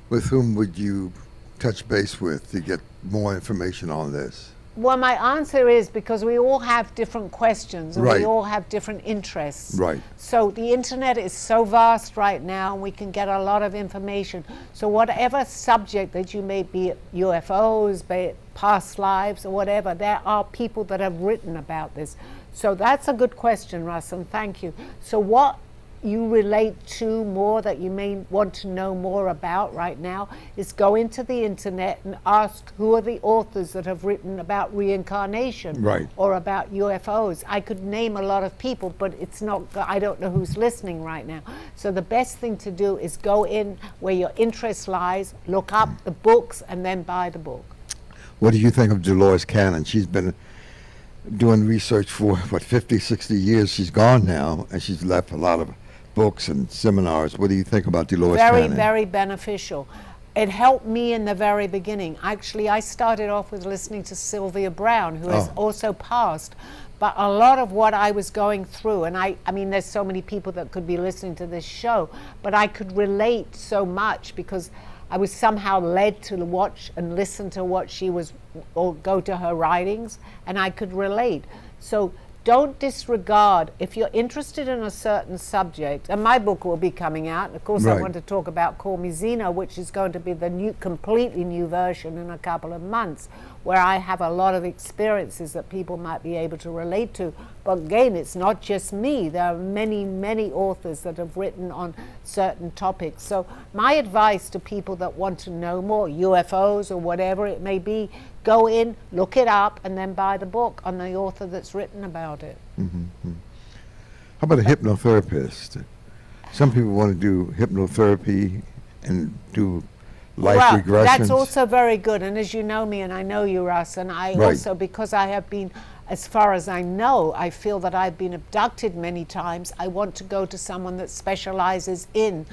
With whom would you touch base with to get more information on this? Well, my answer is because we all have different questions and Right. we all have different interests. Right. So the internet is so vast right now, and we can get a lot of information. So whatever subject that you may be, UFOs, be it past lives or whatever, there are people that have written about this. So that's a good question, Russ, and thank you. So what you relate to more, that you may want to know more about right now, is go into the internet and ask who are the authors that have written about reincarnation, Right. or about UFOs. I could name a lot of people, but it's not, I don't know who's listening right now. So the best thing to do is go in where your interest lies, look up the books, and then buy the book. What do you think of Dolores Cannon? She's been doing research for, 50, 60 years. She's gone now, and she's left a lot of books and seminars. What do you think about Dolores Very, Cannon? very beneficial. It helped me in the very beginning. Actually, I started off with listening to Sylvia Brown, who has also passed. But a lot of what I was going through, and I mean, there's so many people that could be listening to this show, but I could relate so much because I was somehow led to watch and listen to what she was, or go to her writings, and I could relate. So don't disregard, if you're interested in a certain subject, and my book will be coming out, and of course I Right. want to talk about Call Me Zena, which is going to be the new, completely new version in a couple of months, where I have a lot of experiences that people might be able to relate to. But again, it's not just me. There are many, many authors that have written on certain topics. So my advice to people that want to know more, UFOs or whatever it may be, go in, look it up, and then buy the book on the author that's written about it. Mm-hmm. How about a hypnotherapist? Some people want to do hypnotherapy and do life well, regressions. that's also very good. And as you know me, and I know you, Russ, and I Right. also, because I have been, as far as I know, I feel that I've been abducted many times. I want to go to someone that specializes in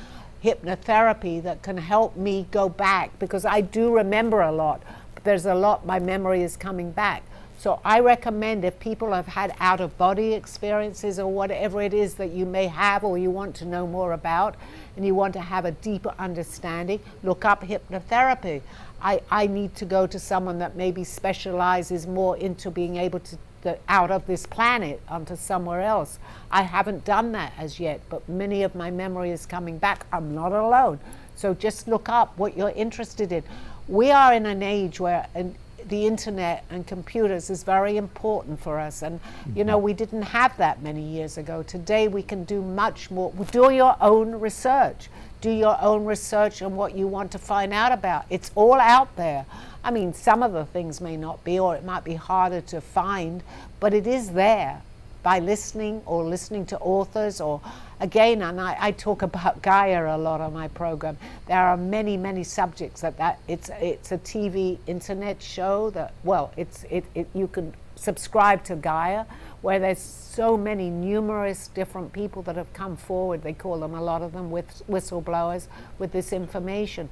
hypnotherapy that can help me go back, because I do remember a lot, but there's a lot my memory is coming back. So I recommend, if people have had out-of-body experiences or whatever it is that you may have or you want to know more about and you want to have a deeper understanding, look up hypnotherapy. I need to go to someone that maybe specializes more into being able to out of this planet onto somewhere else. I haven't done that as yet, but many of my memory is coming back. I'm not alone. So just look up what you're interested in. We are in an age where the internet and computers is very important for us, and you know, we didn't have that many years ago. Today we can do much more. Do your own research. Do your own research on what you want to find out about. It's all out there. I mean, some of the things may not be, or it might be harder to find, but it is there by listening or listening to authors, or again, and I talk about Gaia a lot on my program. There are many, many subjects that it's a TV internet show that, well, you can subscribe to Gaia, where there's so many numerous different people that have come forward. They call them, a lot of them, with whistleblowers with this information.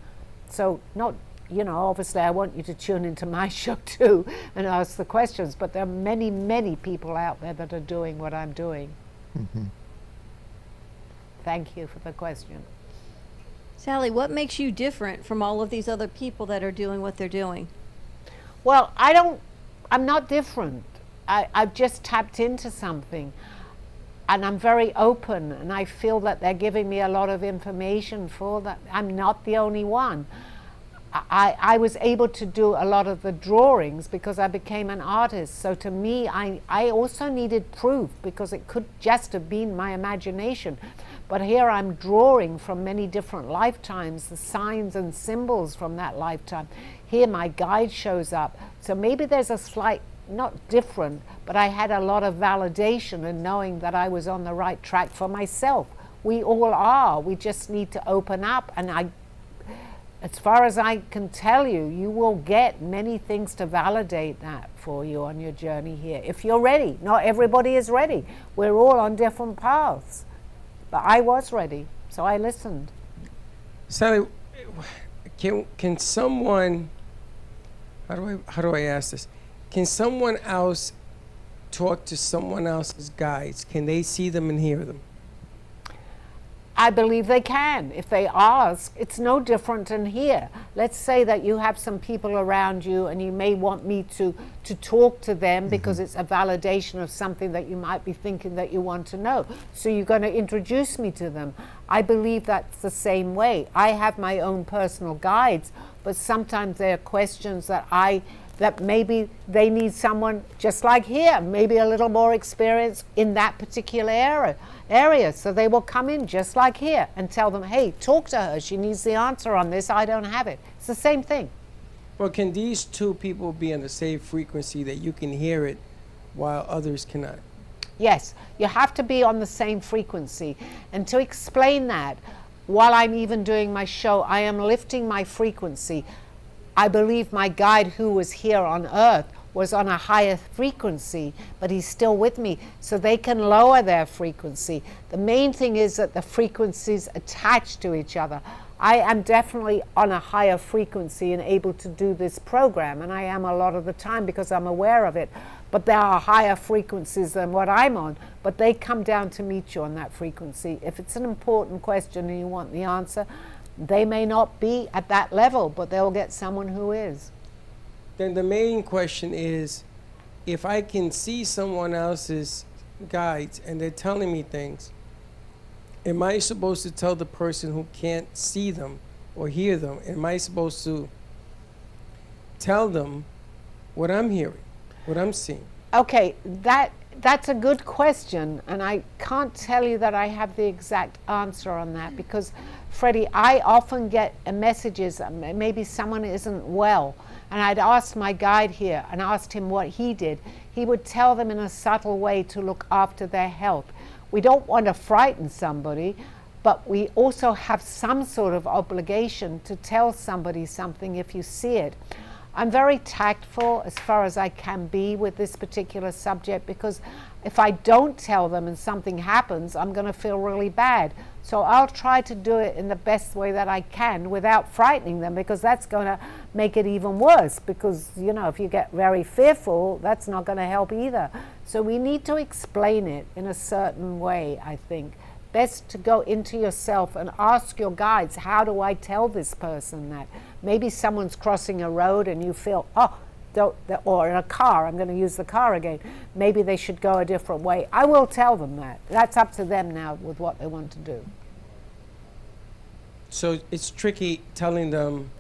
So not, you know, obviously I want you to tune into my show too and ask the questions, but there are many, many people out there that are doing what I'm doing. Mm-hmm. Thank you for the question. Sally, what makes you different from all of these other people that are doing what they're doing? Well, I'm not different. I've just tapped into something, and I'm very open, and I feel that they're giving me a lot of information for that. I'm not the only one. I was able to do a lot of the drawings because I became an artist. So to me, I also needed proof, because it could just have been my imagination. But here I'm drawing from many different lifetimes, the signs and symbols from that lifetime. Here my guide shows up. So maybe there's a slight, not different, but I had a lot of validation in knowing that I was on the right track for myself. We all are. We just need to open up, and as far as I can tell you, you will get many things to validate that for you on your journey here, if you're ready. Not everybody is ready. We're all on different paths. But I was ready, so I listened. Sally, can someone, how do I ask this? Can someone else talk to someone else's guides? Can they see them and hear them? I believe they can. If they ask, it's no different than here. Let's say that you have some people around you and you may want me to talk to them because it's a validation of something that you might be thinking that you want to know. So you're going to introduce me to them. I believe that's the same way. I have my own personal guides, but sometimes there are questions that maybe they need someone just like here, maybe a little more experience in that particular area. So they will come in just like here and tell them, hey, talk to her. She needs the answer on this. I don't have it. It's the same thing. Well, can these two people be on the same frequency that you can hear it while others cannot? Yes, you have to be on the same frequency. And to explain that, while I'm even doing my show, I am lifting my frequency. I believe my guide who was here on Earth was on a higher frequency, but he's still with me, so they can lower their frequency. The main thing is that the frequencies attach to each other. I am definitely on a higher frequency and able to do this program, and I am a lot of the time because I'm aware of it. But there are higher frequencies than what I'm on, but they come down to meet you on that frequency. If it's an important question and you want the answer, they may not be at that level, but they'll get someone who is. Then the main question is, if I can see someone else's guides and they're telling me things, am I supposed to tell the person who can't see them or hear them, am I supposed to tell them what I'm hearing, what I'm seeing? Okay, that's a good question, and I can't tell you that I have the exact answer on that, because Freddie, I often get messages, maybe someone isn't well, and I'd asked my guide here and asked him what he did. He would tell them in a subtle way to look after their health. We don't want to frighten somebody, but we also have some sort of obligation to tell somebody something if you see it. I'm very tactful as far as I can be with this particular subject, because if I don't tell them and something happens, I'm going to feel really bad. So I'll try to do it in the best way that I can without frightening them, because that's going to make it even worse, because, you know, if you get very fearful, that's not going to help either. So we need to explain it in a certain way, I think. Best to go into yourself and ask your guides, how do I tell this person that? Maybe someone's crossing a road and you feel, or in a car, I'm going to use the car again, maybe they should go a different way. I will tell them that. That's up to them now with what they want to do. So it's tricky telling them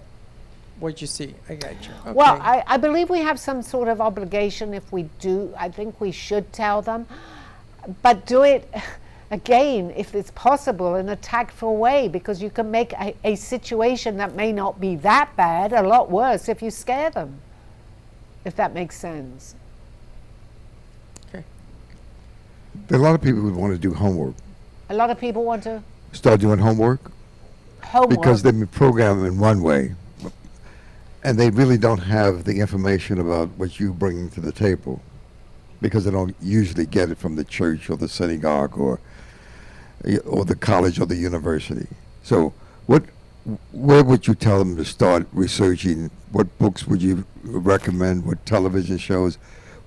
what you see. I got you. Okay. Well, I believe we have some sort of obligation if we do. I think we should tell them, but do it again, if it's possible, in a tactful way, because you can make a situation that may not be that bad a lot worse if you scare them, if that makes sense. Okay. There are a lot of people who want to do homework. A lot of people want to Start doing homework because they've been programmed in one way, and they really don't have the information about what you're bringing to the table, because they don't usually get it from the church or the synagogue or the college or the university. So where would you tell them to start researching? What books would you recommend? What television shows?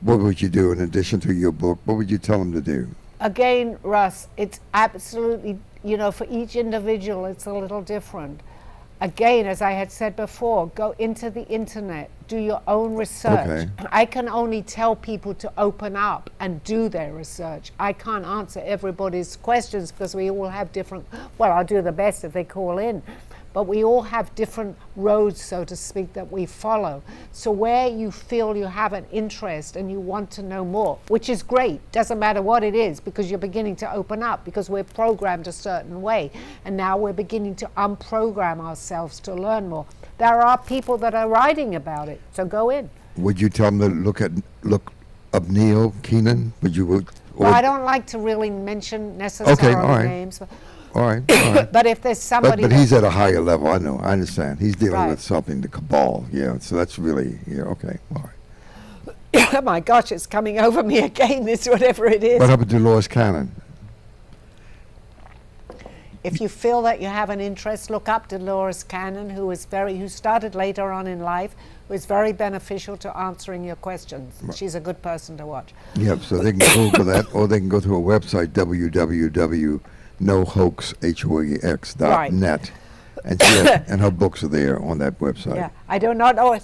What would you do in addition to your book? What would you tell them to do? Again, Russ, it's absolutely, for each individual, it's a little different. Again, as I had said before, go into the internet, do your own research. Okay. I can only tell people to open up and do their research. I can't answer everybody's questions because we all have different, well, I'll do the best if they call in, but we all have different roads, so to speak, that we follow. So where you feel you have an interest and you want to know more, which is great, doesn't matter what it is, because you're beginning to open up, because we're programmed a certain way, and now we're beginning to unprogram ourselves to learn more. There are people that are writing about it, so go in. Would you tell them to look up Neil Keenan? Well, I don't like to really mention necessarily all right. names. All right. But if there's somebody but he's at a higher level. I know. I understand. He's dealing Right. with something, the cabal. Yeah. So that's really, okay. All right. oh my gosh, it's coming over me again, this whatever it is. What happened to Dolores Cannon? If you feel that you have an interest, look up Dolores Cannon, who started later on in life, who is very beneficial to answering your questions. She's a good person to watch. Yep. So they can Google that, or they can go to a website, www.nohoax.net, and and her books are there on that website. Yeah, I do not know I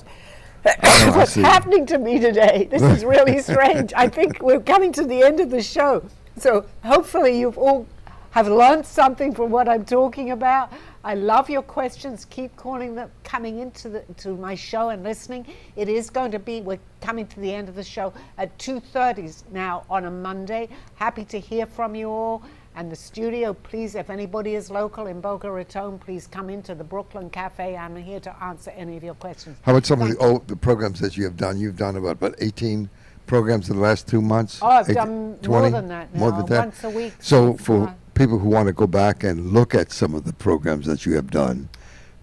what's see. happening to me today. This is really strange. I think we're coming to the end of the show. So hopefully you've all have learned something from what I'm talking about. I love your questions. Keep coming into my show and listening. It is going to be, we're coming to the end of the show at 2:30 now on a Monday. Happy to hear from you all. And the studio, please, if anybody is local in Boca Raton, please come into the Brooklyn Cafe. I'm here to answer any of your questions. How about some of the programs that you have done? You've done about 18 programs in the last 2 months? Oh, I've done 20? more than that now, More than that? once a week. So for people who want to go back and look at some of the programs that you have done,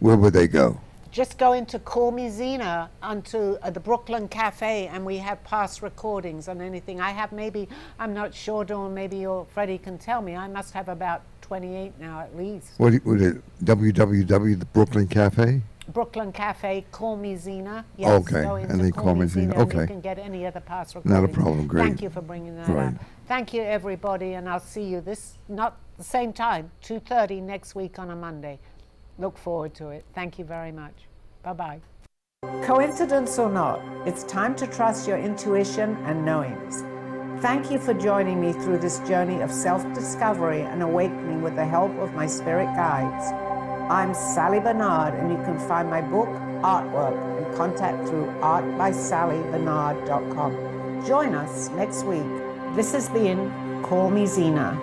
where would they go? Just go into Call Me Zena onto the Brooklyn Cafe, and we have past recordings on anything. I have I'm not sure, Dawn, maybe Freddie can tell me. I must have about 28 now at least. What it www, the Brooklyn Cafe? Brooklyn Cafe, Call Me Zena. Yes, Okay, go into and then Call Me Zena, and okay. You can get any of the past recordings. Not a problem, great. Thank you for bringing that Right. up. Thank you, everybody, and I'll see you not the same time, 2:30 next week on a Monday. Look forward to it. Thank you very much. Bye-bye. Coincidence or not, it's time to trust your intuition and knowings. Thank you for joining me through this journey of self-discovery and awakening with the help of my spirit guides. I'm Sally Barnard, and you can find my book, artwork, and contact through artbysallybarnard.com. Join us next week. This has been Call Me Zena.